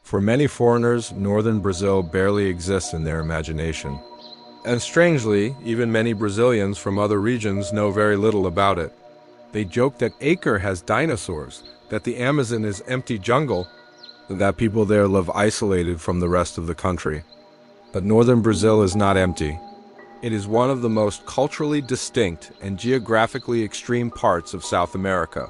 For many foreigners, northern Brazil barely exists in their imagination. And strangely, even many Brazilians from other regions know very little about it. They joke that Acre has dinosaurs, that the Amazon is empty jungle, that people there live isolated from the rest of the country. But northern Brazil is not empty. It is one of the most culturally distinct and geographically extreme parts of South America.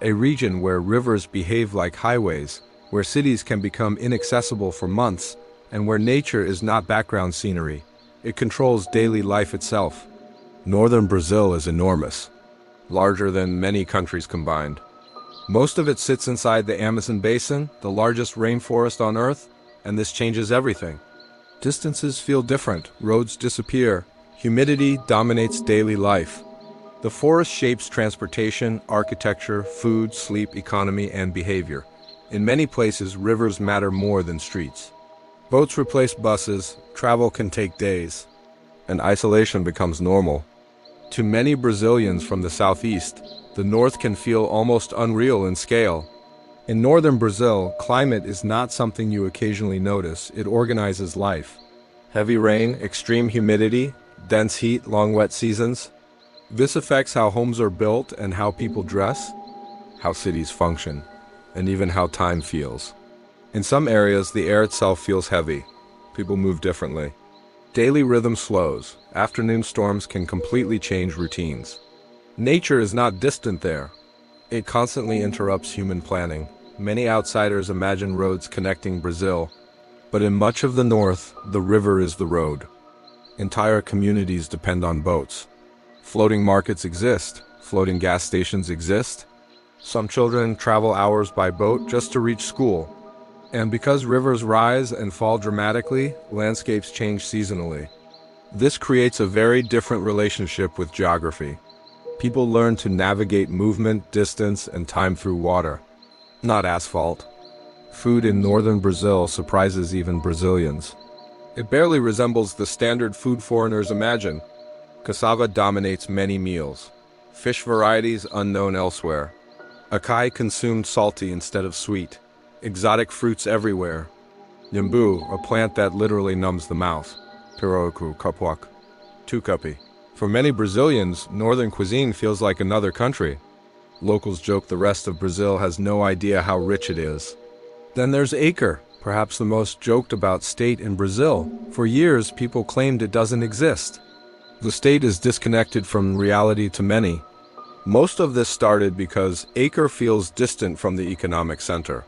A region where rivers behave like highways, where cities can become inaccessible for months, and where nature is not background scenery. It controls daily life itself. Northern Brazil is enormous, larger than many countries combined. Most of it sits inside the Amazon basin, the largest rainforest on Earth, and this changes everything. Distances feel different, roads disappear, humidity dominates daily life. The forest shapes transportation, architecture, food, sleep, economy, and behavior. In many places, rivers matter more than streets. Boats replace buses, travel can take days, and isolation becomes normal. To many Brazilians from the southeast, the north can feel almost unreal in scale. In northern Brazil, climate is not something you occasionally notice, it organizes life. Heavy rain, extreme humidity, dense heat, long wet seasons. This affects how homes are built and how people dress, how cities function, and even how time feels. In some areas, the air itself feels heavy. People move differently. Daily rhythm slows. Afternoon storms can completely change routines. Nature is not distant there. It constantly interrupts human planning. Many outsiders imagine roads connecting Brazil, but in much of the north, the river is the road. Entire communities depend on boats. Floating markets exist. Floating gas stations exist. Some children travel hours by boat just to reach school. And because rivers rise and fall dramatically, landscapes change seasonally. This creates a very different relationship with geography. People learn to navigate movement, distance, and time through water, not asphalt. Food in northern Brazil surprises even Brazilians. It barely resembles the standard food foreigners imagine. Cassava dominates many meals. Fish varieties unknown elsewhere. Acai consumed salty instead of sweet. Exotic fruits everywhere. Nyambu, a plant that literally numbs the mouth. Piroku, kapuak, tucupi. For many Brazilians, northern cuisine feels like another country. Locals joke the rest of Brazil has no idea how rich it is. Then there's Acre, perhaps the most joked about state in Brazil. For years, people claimed it doesn't exist. The state is disconnected from reality to many. Most of this started because Acre feels distant from the economic center.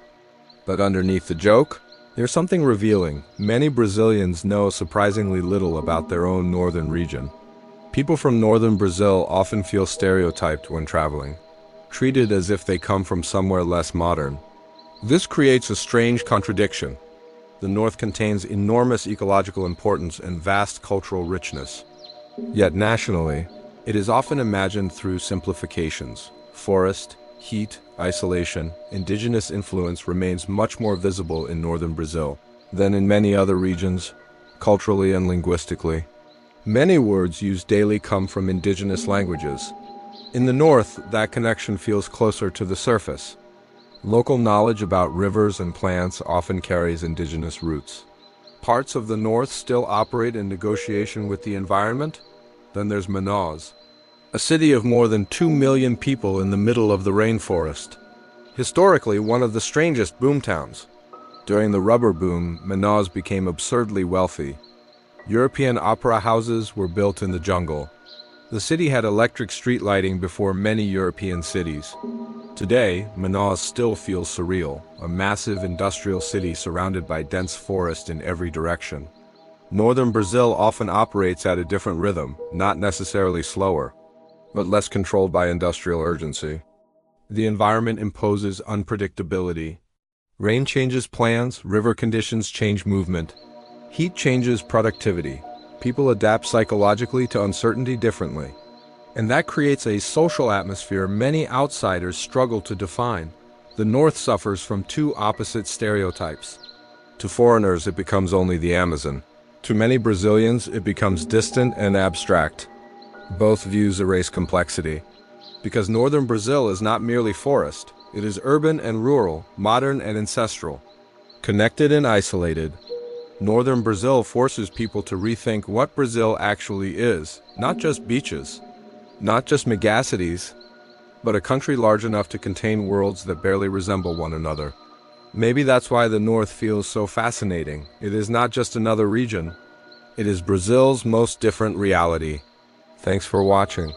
But underneath the joke, there's something revealing. Many Brazilians know surprisingly little about their own northern region. People from northern Brazil often feel stereotyped when traveling, treated as if they come from somewhere less modern. This creates a strange contradiction. The north contains enormous ecological importance and vast cultural richness. Yet nationally, it is often imagined through simplifications. Forest, heat, isolation, indigenous influence remains much more visible in northern Brazil than in many other regions, culturally and linguistically. Many words used daily come from indigenous languages. In the north, that connection feels closer to the surface. Local knowledge about rivers and plants often carries indigenous roots. Parts of the north still operate in negotiation with the environment. Then there's Manaus, a city of more than 2 million people in the middle of the rainforest. Historically, one of the strangest boomtowns. During the rubber boom, Manaus became absurdly wealthy. European opera houses were built in the jungle. The city had electric street lighting before many European cities. Today, Manaus still feels surreal, a massive industrial city surrounded by dense forest in every direction. Northern Brazil often operates at a different rhythm, not necessarily slower, but less controlled by industrial urgency. The environment imposes unpredictability. Rain changes plans, river conditions change movement. Heat changes productivity. People adapt psychologically to uncertainty differently. And that creates a social atmosphere many outsiders struggle to define. The North suffers from two opposite stereotypes. To foreigners, it becomes only the Amazon. To many Brazilians, it becomes distant and abstract. Both views erase complexity. Because northern Brazil is not merely forest, it is urban and rural, modern and ancestral. Connected and isolated, northern Brazil forces people to rethink what Brazil actually is. Not just beaches, not just megacities, but a country large enough to contain worlds that barely resemble one another. Maybe that's why the North feels so fascinating. It is not just another region. It is Brazil's most different reality. Thanks for watching.